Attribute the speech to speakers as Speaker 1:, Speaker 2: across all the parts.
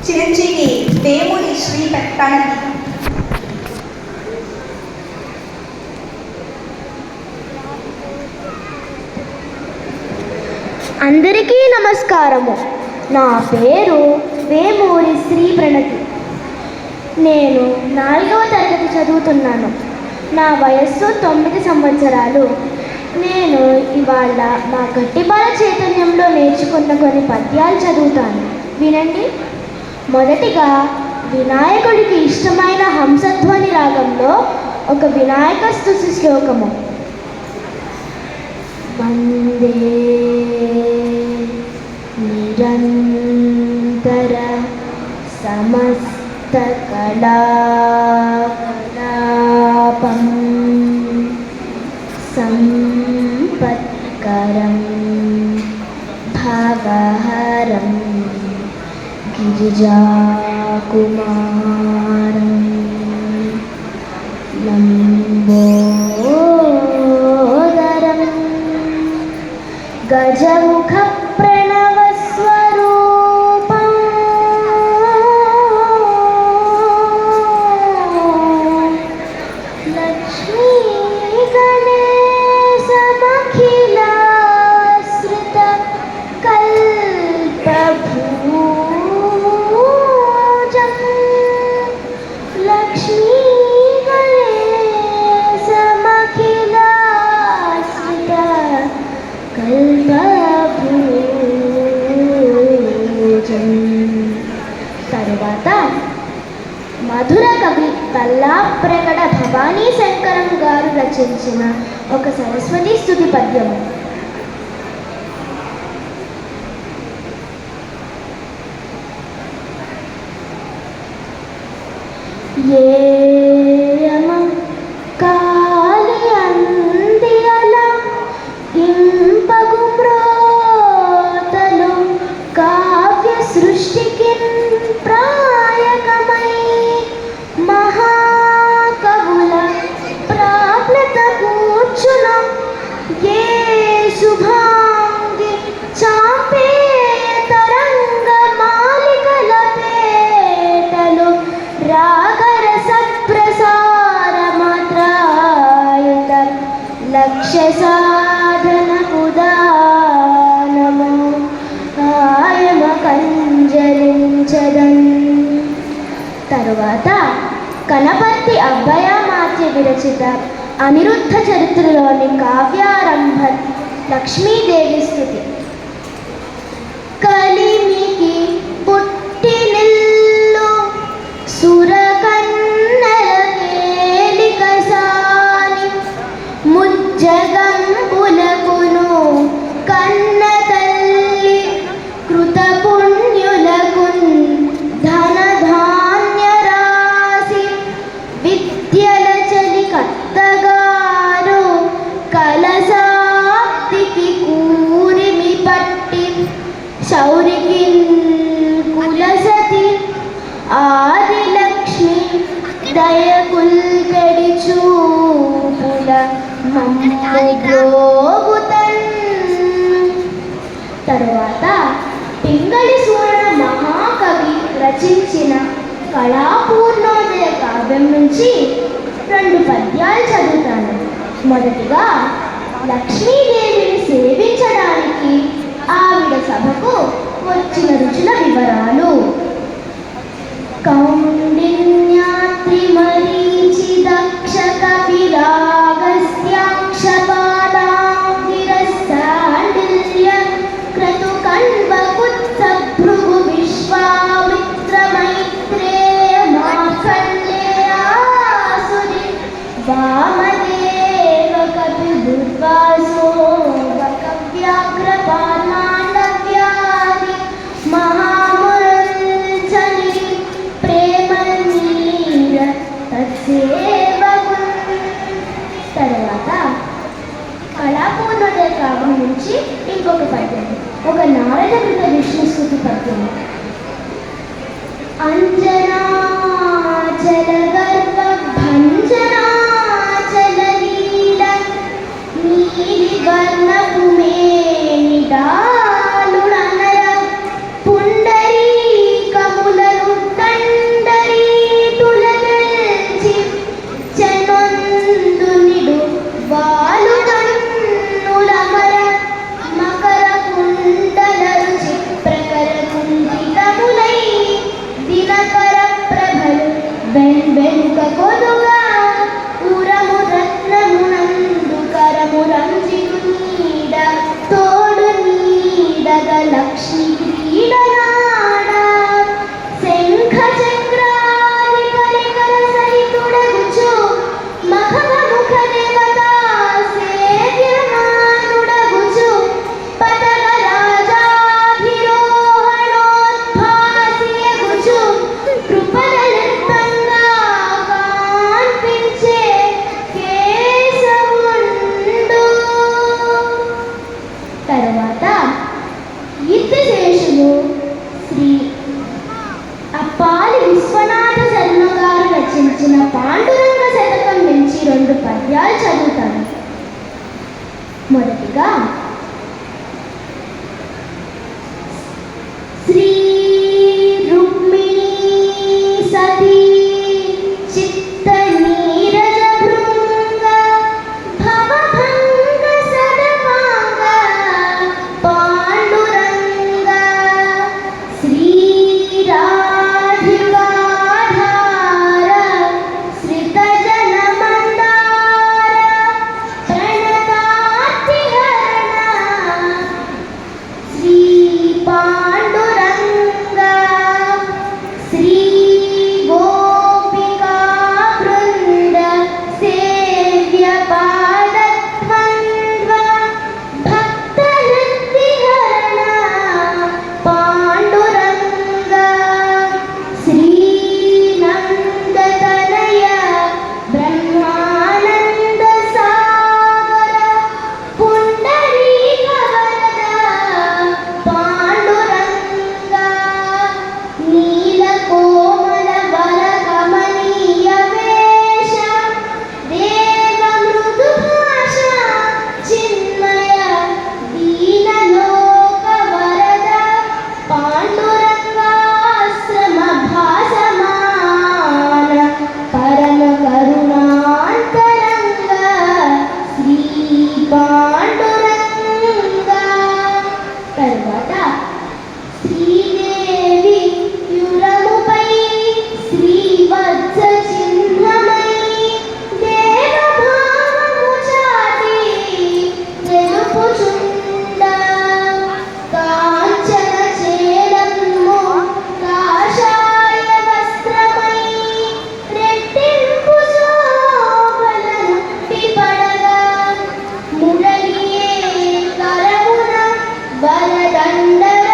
Speaker 1: చిరంజీవి వేమూరి శ్రీ ప్రణతి.
Speaker 2: అందరికీ నమస్కారము. నా పేరు వేమూరి శ్రీ ప్రణతి. నేను 4వ తరగతి చదువుతున్నాను. నా వయస్సు 9 సంవత్సరాలు. నేను ఇవాళ మా గట్టిబాల చైతన్యంలో నేర్చుకున్న కొన్ని పద్యాలు చదువుతాను, వినండి. మొదటిగా వినాయకుడికి ఇష్టమైన హంసధ్వని రాగంలో ఒక వినాయక స్తుతి శ్లోకము. వందే నిరంతర సమస్త కళాకలాపం సంపత్కరం భవహరం గిరిజాకుమారం లంబోదరం గజముఖ ప్రణవస్వరూపం లక్ష్మీ గణేశమఖిలాశ్రిత కల్పభూజం లక్ష్మీ గణేశమఖిలాశ్రిత కల్పభూజం. తరువాత మధుర కవి పల్లాప్రగడ భవానీ శంకరం గారు రచించిన ఒక సరస్వతి స్తుతి పద్యము. ఏయమ కాలి అందియల ఇంపగు మ్రోతలు కావ్య సృష్టికి ప్రాయకమై మహాకవుల ప్రాప్లత కూర్చున ఏ శుభాంగి చాపే తరంగ మాలికల పేటలు రాగరస ప్రసార మాత్రాయుత లక్ష్య సాధన కుదానము ఆయమ కంజలించదన్. తరువాత కనపర్తి అభయమాత్య విరచిత అనిరుద్ధ చరిత్రలోని కావ్యారంభ లక్ష్మీదేవి స్తుతి. కలిమికి పుట్టినిల్లు సురకన్నెల కేలిక సాని ముజ్జగంబులకును కన్న తల్లి కృత పుణ్యులకున్ ధన ధాన్య రాశి విద్యల చలి కత్తగారు కలసాప్తికి కూరిమి పట్టి శౌరికి కులసతి ఆదిలక్ష్మి దయకుల్కడి చూపుల మమ్మోగుతన్. తరువాత పింగళి సూరణ మహాకవి రచించిన కళాపూర్ణోదయ కావ్యం నుంచి 2 పద్యాలు చదువుతాను. మొదటిగా లక్ష్మీదేవిని సేవించడానికి ఆవిడ సభకు వచ్చిన రుచుల వివరాలు. కౌండిన్యాత్రి మరీచి దక్ష కపిలాగస్త్యాక్షపాదాంగిరస్సాండిల్య క్రతు కణ్వకుత్స భృగు విశ్వామిత్ర మైత్రేయ మార్కండేయాసురి వామదేవ కపి దుర్వాసో వకవ్యాఘ్రపార్మాండవ్యాధి మహామురల్చని ప్రేమనీర తత్సేవకున్. తర్వాత కళాపూర్ణోదయ కావ్యం నుంచి ఇంకొక పద్యం, ఒక నారద కృత విష్ణు స్తుతి పద్యం. అంజనాచల గర్వ భంజనాచల లీల నీలి వర్ణపు మేనిడాలుడనర పుండరీకములను వెనుక కొదుగా ఉరము రత్నమునందు కరము రంజిను నీడ తోడు నీడగ లక్ష్మి క్రీడనాడ శంఖ చక్రాది పరికర సహితుడగుచు మఖవ ముఖ దేవతా సేవ్యమానుడగుచు పతక రాజాధిరోహణోద్భాసియగుచు కృపలలితంగా కాన్పించే కేశవుండు. తరువాత కీర్తిశేషులు శ్రీ అప్పాలి విశ్వనాథ శర్మ గారు రచించిన పాండురంగ శతకం నుంచి 2 పద్యాలు చదువుతాను. మొదటిగా శ్రీ రుక్మిణీ సతీ చిత్త నీరజ భృంగ భవభంగ సదభాంగ పాండురంగ శ్రీ రాధికాధార శ్రిత జన మందార ప్రణతార్తిహరణ శ్రీ పాండురంగ శ్రీ గోపికా బృంద సేవ్య పాదద్వంద్వ భక్తనృత్తిహరణ పాండురంగ శ్రీ నందతనయ బ్రహ్మానంద సాగర పుండరీక వరద పాండురంగ నీలకోమల వర గమనీయ వేష దేవ మృదు భాష చిన్మయ దీనలోక వరద పాండురంగాశ్రమ భాసమాన పరమ కరుణాంతరంగ శ్రీ పాండురంగ. తరువాత శ్రీదేవి యురముపై శ్రీవత్స చిహ్నమై దేవభావము చాటి తెలుపుచుండ కాంచన చేలము కాషాయ వస్త్రమై రెట్టింపు శోభలను పడగా మురళియే కరమున వరదండరాజమై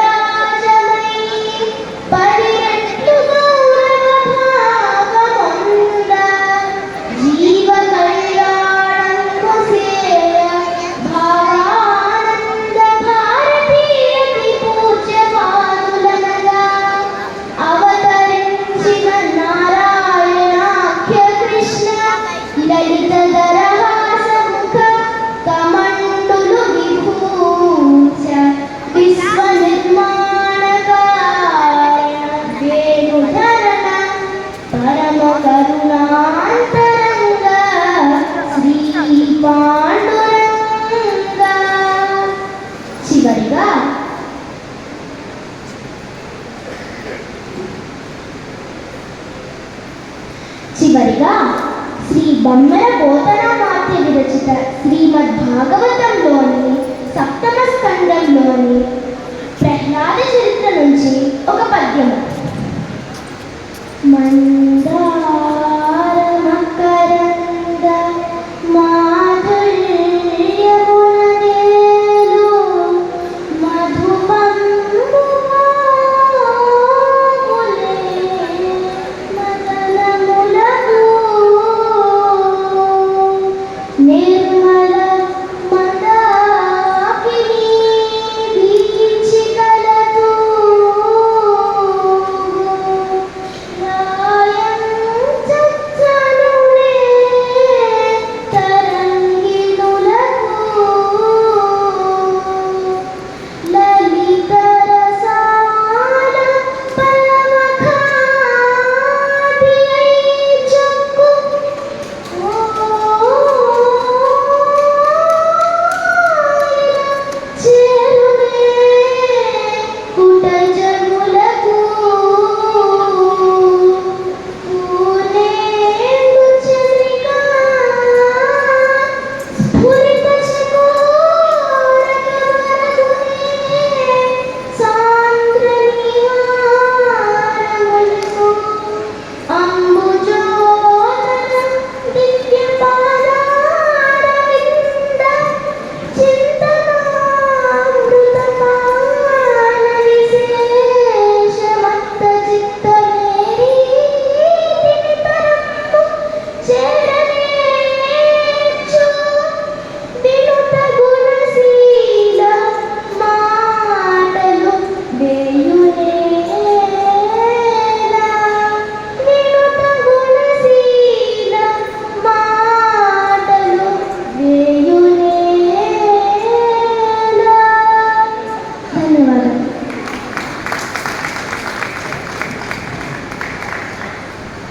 Speaker 2: 10 రెట్లు గౌరవ భావముంద జీవ కళ్యాణంకు సేయ భావానంద భారతీయతి పూజ్యపాదులనగా అవతరించిన నారాయణాఖ్య కృష్ణ లలిత దరహాస ముఖ కమండులు విభూష విశ్వ నిర్మాణ కారణ వేణుధరణ పరమ కరుణాంతరంగ శ్రీ పాండురంగ. చివరిగా శ్రీ బొమ్మల పోతనామాత్య విరచిత శ్రీమద్ భాగవతంలోని 7వ స్కందంలోని ప్రహ్లాద చరిత్ర నుంచి ఒక పద్యము. మందార మకరంద మాధుర్యమునదేలు మధుపంబువాములే మదనములకు నిర్మల మందాకినీ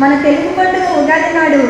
Speaker 1: మన తెలుగు పండుగ ఉగాది నాడు